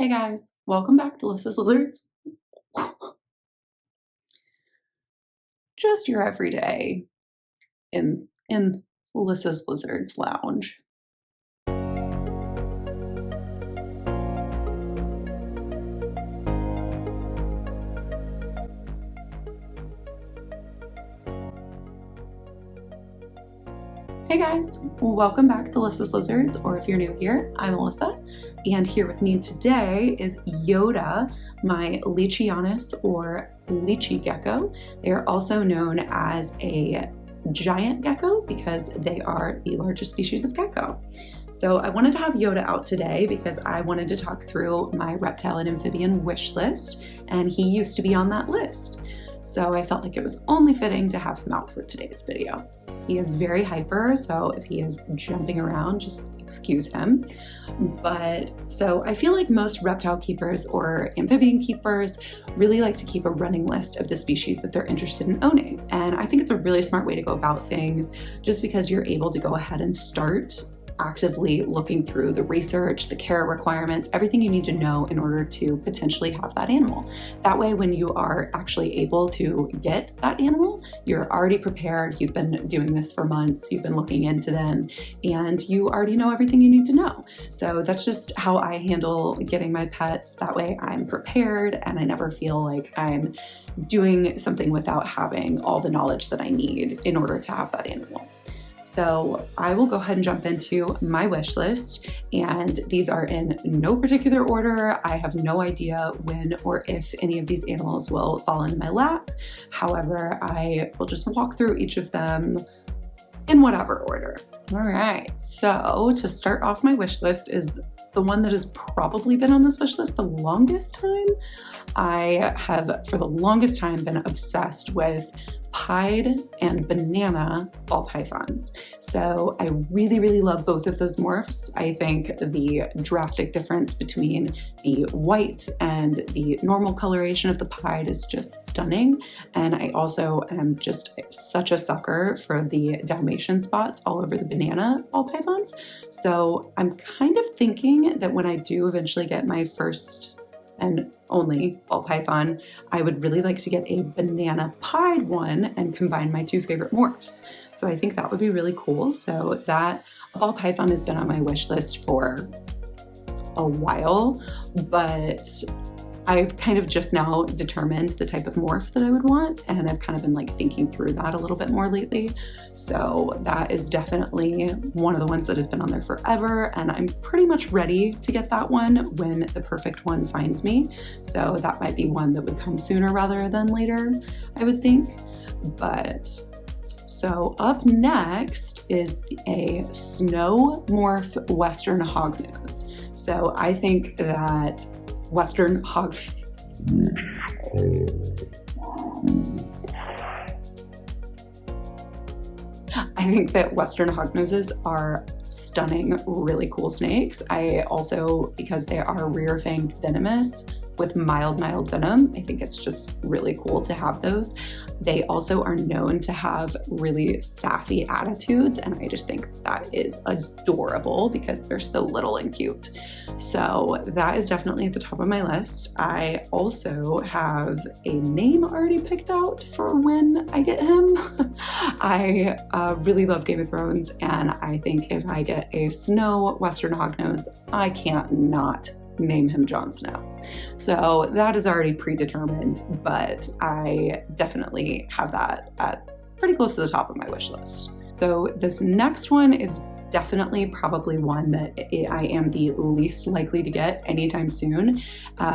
Hey guys, welcome back to Listless Lizards. Just your everyday in Listless Lizards Lounge. Hey guys, welcome back to Listless Lizards, or if you're new here, I'm Alyssa, and here with me today is Yoda, my Leachianus or lychee gecko. They are also known as a giant gecko because they are the largest species of gecko. So I wanted to have Yoda out today because I wanted to talk through my reptile and amphibian wish list, and he used to be on that list. So I felt like it was only fitting to have him out for today's video. He is very hyper, so if he is jumping around, just excuse him. So I feel like most reptile keepers or amphibian keepers really like to keep a running list of the species that they're interested in owning. And I think it's a really smart way to go about things, just because you're able to go ahead and start actively looking through the research, the care requirements, everything you need to know in order to potentially have that animal. That way, when you are actually able to get that animal, you're already prepared. You've been doing this for months, you've been looking into them, and you already know everything you need to know. So that's just how I handle getting my pets. That way I'm prepared and I never feel like I'm doing something without having all the knowledge that I need in order to have that animal. So I will go ahead and jump into my wish list, and these are in no particular order. I have no idea when or if any of these animals will fall into my lap. However, I will just walk through each of them in whatever order. All right, so to start off my wish list is the one that has probably been on this wish list the longest time. I have for the longest time been obsessed with pied and banana ball pythons. So I really, really love both of those morphs. I think the drastic difference between the white and the normal coloration of the pied is just stunning. And I also am just such a sucker for the Dalmatian spots all over the banana ball pythons. So I'm kind of thinking that when I do eventually get my first and only ball python, I would really like to get a banana pied one and combine my two favorite morphs. So I think that would be really cool. So that ball python has been on my wish list for a while, but I've kind of just now determined the type of morph that I would want, and I've kind of been like thinking through that a little bit more lately. So that is definitely one of the ones that has been on there forever, and I'm pretty much ready to get that one when the perfect one finds me. So that might be one that would come sooner rather than later, I would think. But so up next is a snow morph Western Hognose. So I think that Western I think that Western Hognoses are stunning, really cool snakes. I also, because they are rear-fanged venomous with mild venom, I think it's just really cool to have those. They also are known to have really sassy attitudes, and I just think that is adorable because they're so little and cute. So that is definitely at the top of my list. I also have a name already picked out for when I get him. I really love Game of Thrones, and I think if I get a snow Western Hognose, I can't not name him Jon Snow. So that is already predetermined, but I definitely have that at pretty close to the top of my wish list. So this next one is definitely probably one that I am the least likely to get anytime soon.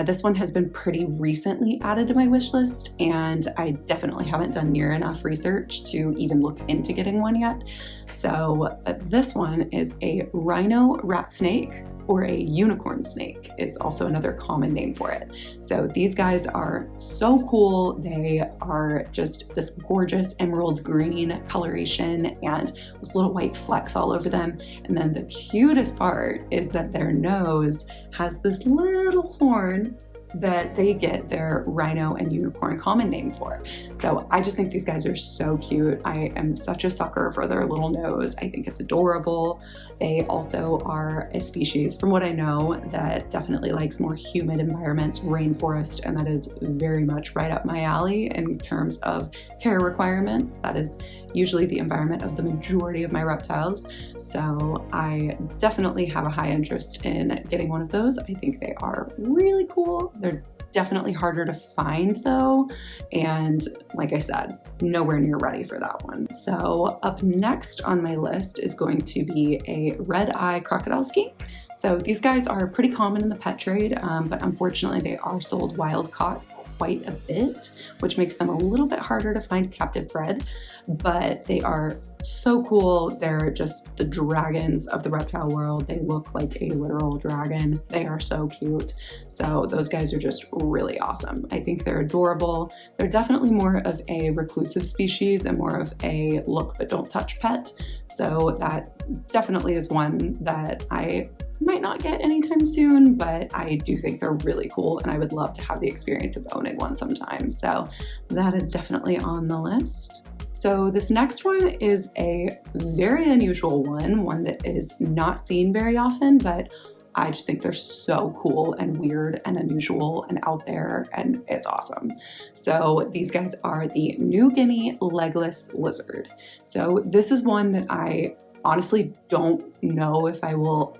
This one has been pretty recently added to my wish list, and I definitely haven't done near enough research to even look into getting one yet. So this one is a rhino rat snake, or a unicorn snake is also another common name for it. So these guys are so cool. They are just this gorgeous emerald green coloration and with little white flecks all over them. And then the cutest part is that their nose has this little horn that they get their rhino and unicorn common name for. So I just think these guys are so cute. I am such a sucker for their little nose. I think it's adorable. They also are a species, from what I know, that definitely likes more humid environments, rainforest, and that is very much right up my alley in terms of care requirements. That is usually the environment of the majority of my reptiles. So I definitely have a high interest in getting one of those. I think they are really cool. They're definitely harder to find though, and like I said, nowhere near ready for that one. So up next on my list is going to be a red eye crocodile skink. So these guys are pretty common in the pet trade, but unfortunately they are sold wild caught quite a bit, which makes them a little bit harder to find captive bred, but they are so cool. They're just the dragons of the reptile world. They look like a literal dragon. They are so cute. So those guys are just really awesome. I think they're adorable. They're definitely more of a reclusive species and more of a look but don't touch pet. So that definitely is one that I might not get anytime soon, but I do think they're really cool and I would love to have the experience of owning one sometime. So that is definitely on the list. So this next one is a very unusual one that is not seen very often, but I just think they're so cool and weird and unusual and out there, and it's awesome. So these guys are the New Guinea Legless lizard. So this is one that I honestly don't know if I will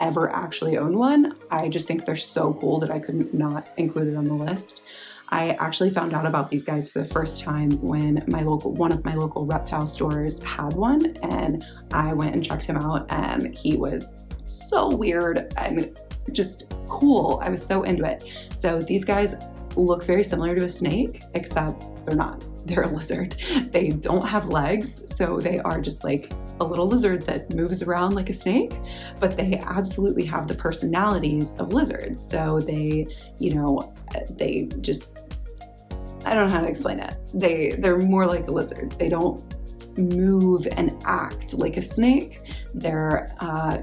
ever actually own one. I just think they're so cool that I couldn't not include it on the list. I actually found out about these guys for the first time when one of my local reptile stores had one, and I went and checked him out, and he was so weird and just cool. I was so into it. So these guys look very similar to a snake, except they're not. They're a lizard. They don't have legs, so they are just like a little lizard that moves around like a snake, but they absolutely have the personalities of lizards. So they, they just, I don't know how to explain it. They're more like a lizard. They don't move and act like a snake. Their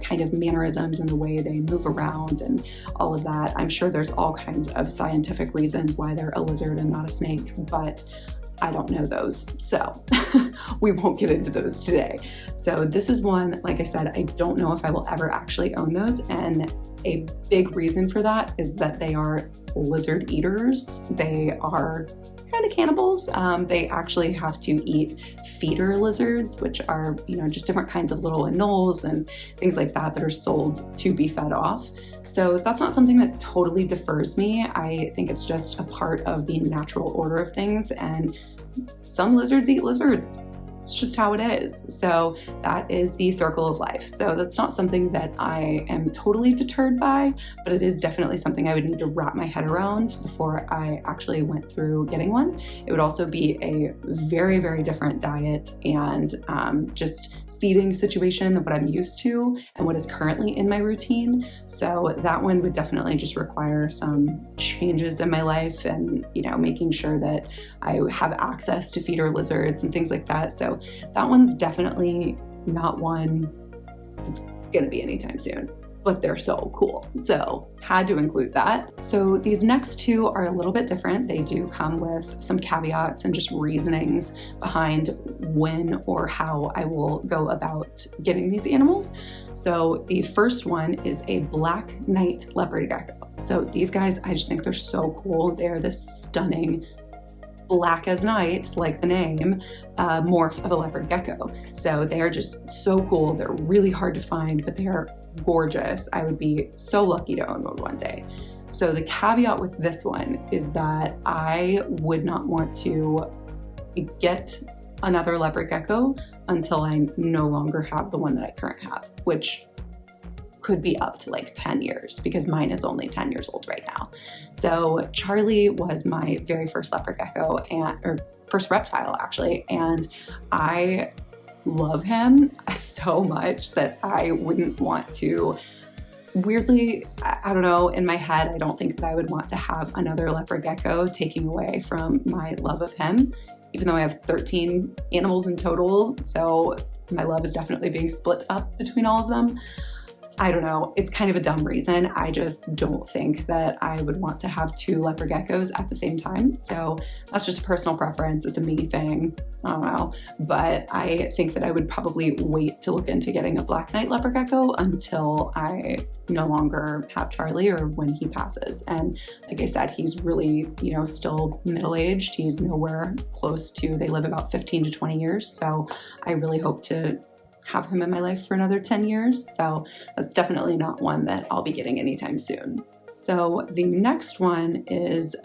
kind of mannerisms and the way they move around and all of that. I'm sure there's all kinds of scientific reasons why they're a lizard and not a snake, but I don't know those, so we won't get into those today. So this is one, like I said, I don't know if I will ever actually own those, and a big reason for that is that they are lizard eaters. They are kind of cannibals. They actually have to eat feeder lizards, which are, just different kinds of little anoles and things like that are sold to be fed off. So that's not something that totally defers me. I think it's just a part of the natural order of things, and some lizards eat lizards. It's just how it is. So that is the circle of life. So that's not something that I am totally deterred by, but it is definitely something I would need to wrap my head around before I actually went through getting one. It would also be a very, very different diet and just feeding situation than what I'm used to and what is currently in my routine. So that one would definitely just require some changes in my life and, making sure that I have access to feeder lizards and things like that. So that one's definitely not one that's gonna be anytime soon, but they're so cool. So had to include that. So these next two are a little bit different. They do come with some caveats and just reasonings behind when or how I will go about getting these animals. So the first one is a black night leopard gecko. So these guys, I just think they're so cool. They're this stunning black as night, like the name, morph of a leopard gecko. So they are just so cool. They're really hard to find, but they are gorgeous. I would be so lucky to own one day. So the caveat with this one is that I would not want to get another leopard gecko until I no longer have the one that I currently have, which could be up to like 10 years because mine is only 10 years old right now. So Charlie was my very first leopard gecko or first reptile actually. And I love him so much that I wouldn't want to, weirdly, I don't know, in my head, I don't think that I would want to have another leopard gecko taking away from my love of him, even though I have 13 animals in total. So my love is definitely being split up between all of them. I don't know, it's kind of a dumb reason. I just don't think that I would want to have 2 leopard geckos at the same time. So that's just a personal preference. It's a me thing. I don't know. But I think that I would probably wait to look into getting a black knight leopard gecko until I no longer have Charlie or when he passes. And like I said, he's really, you know, still middle-aged. He's nowhere close to, they live about 15 to 20 years. So I really hope to have him in my life for another 10 years. So that's definitely not one that I'll be getting anytime soon. So the next one is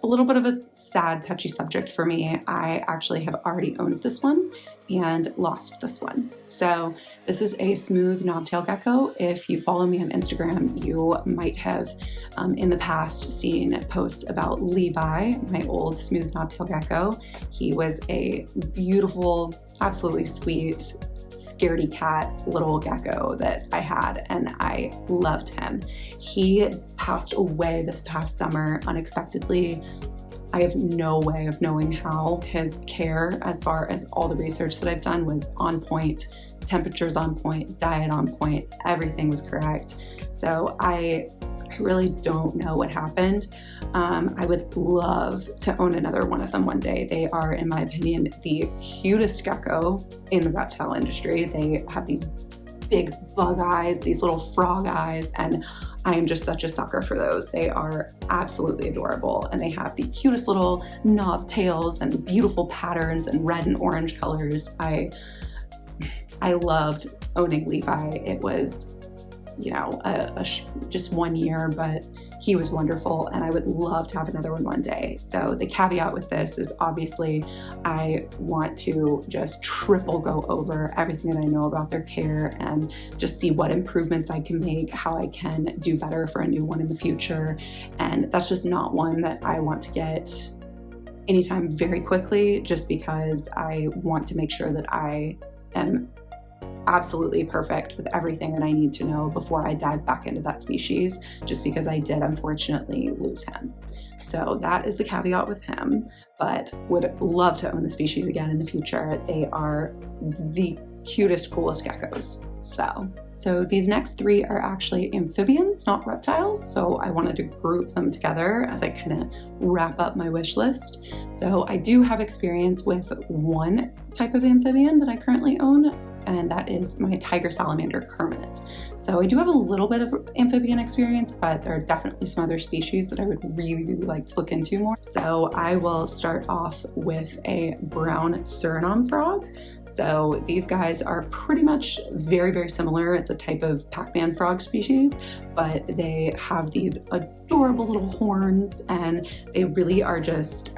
a little bit of a sad, touchy subject for me. I actually have already owned this one and lost this one. So this is a smooth knobtail gecko. If you follow me on Instagram, you might have in the past seen posts about Levi, my old smooth knobtail gecko. He was a beautiful, absolutely sweet, scaredy cat little gecko that I had, and I loved him. He passed away this past summer unexpectedly. I have no way of knowing how. His care, as far as all the research that I've done, was on point, temperatures on point, diet on point, everything was correct. So I really don't know what happened. I would love to own another one of them one day. They are, in my opinion, the cutest gecko in the reptile industry. They have these big bug eyes, these little frog eyes, and I am just such a sucker for those. They are absolutely adorable, and they have the cutest little knob tails and beautiful patterns and red and orange colors. I loved owning Levi. It was, you know, just 1 year, but he was wonderful, and I would love to have another one day. So the caveat with this is obviously I want to just triple go over everything that I know about their care and just see what improvements I can make, how I can do better for a new one in the future. And that's just not one that I want to get anytime very quickly, just because I want to make sure that I am absolutely perfect with everything that I need to know before I dive back into that species, just because I did unfortunately lose him. So that is the caveat with him, but would love to own the species again in the future. They are the cutest, coolest geckos. So these next 3 are actually amphibians, not reptiles. So I wanted to group them together as I kind of wrap up my wish list. So I do have experience with one type of amphibian that I currently own, and that is my tiger salamander Kermit. So I do have a little bit of amphibian experience, but there are definitely some other species that I would really, really like to look into more. So I will start off with a brown Suriname frog. So these guys are pretty much very, very similar. It's a type of Pac-Man frog species, but they have these adorable little horns, and they really are just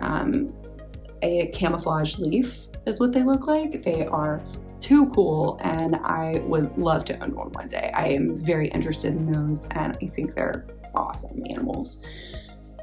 a camouflage leaf is what they look like. They are too cool, and I would love to own one day. I am very interested in those, and I think they're awesome animals.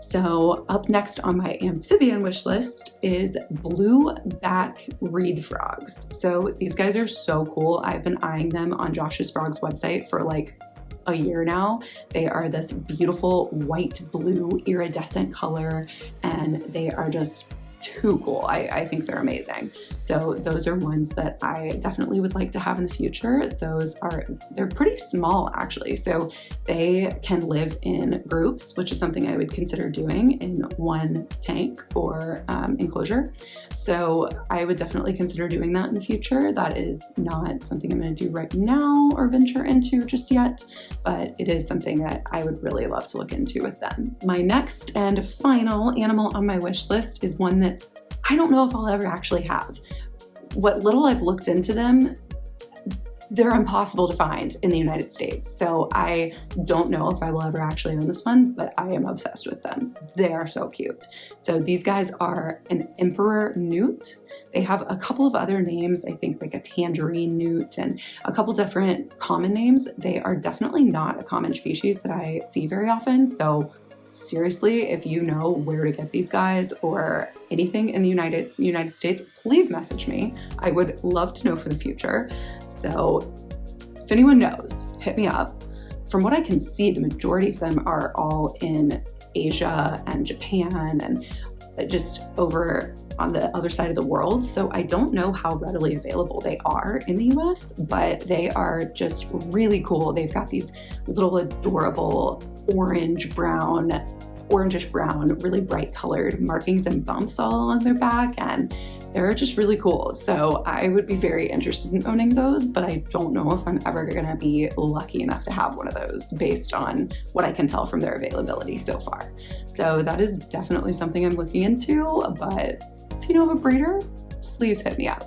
So up next on my amphibian wish list is blue back reed frogs. So these guys are so cool. I've been eyeing them on Josh's Frogs website for like a year now. They are this beautiful white blue iridescent color, and they are just too cool. I think they're amazing. So those are ones that I definitely would like to have in the future. They're pretty small actually. So they can live in groups, which is something I would consider doing in one tank or enclosure. So I would definitely consider doing that in the future. That is not something I'm going to do right now or venture into just yet, but it is something that I would really love to look into with them. My next and final animal on my wish list is one that I don't know if I'll ever actually have. What little I've looked into them, they're impossible to find in the United States. So I don't know if I will ever actually own this one, but I am obsessed with them. They are so cute. So these guys are an emperor newt. They have a couple of other names, I think like a tangerine newt and a couple different common names. They are definitely not a common species that I see very often. So seriously, if you know where to get these guys or anything in the United States, please message me. I would love to know for the future. So if anyone knows, hit me up. From what I can see, the majority of them are all in Asia and Japan and just over on the other side of the world. So I don't know how readily available they are in the US, but they are just really cool. They've got these little adorable orangish brown, really bright colored markings and bumps all along their back, and they're just really cool. So I would be very interested in owning those, but I don't know if I'm ever gonna be lucky enough to have one of those based on what I can tell from their availability so far. So that is definitely something I'm looking into, but if you know of a breeder, please hit me up.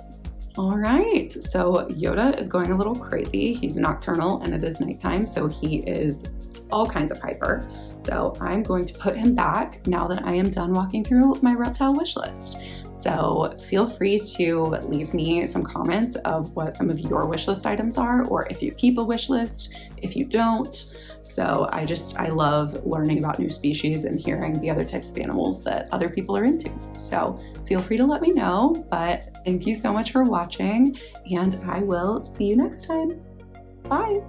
All right, so Yoda is going a little crazy. He's nocturnal and it is nighttime, so he is all kinds of hyper. So I'm going to put him back now that I am done walking through my reptile wish list. So feel free to leave me some comments of what some of your wish list items are, or if you keep a wish list, if you don't. So I love learning about new species and hearing the other types of animals that other people are into. So feel free to let me know, but thank you so much for watching, and I will see you next time. Bye.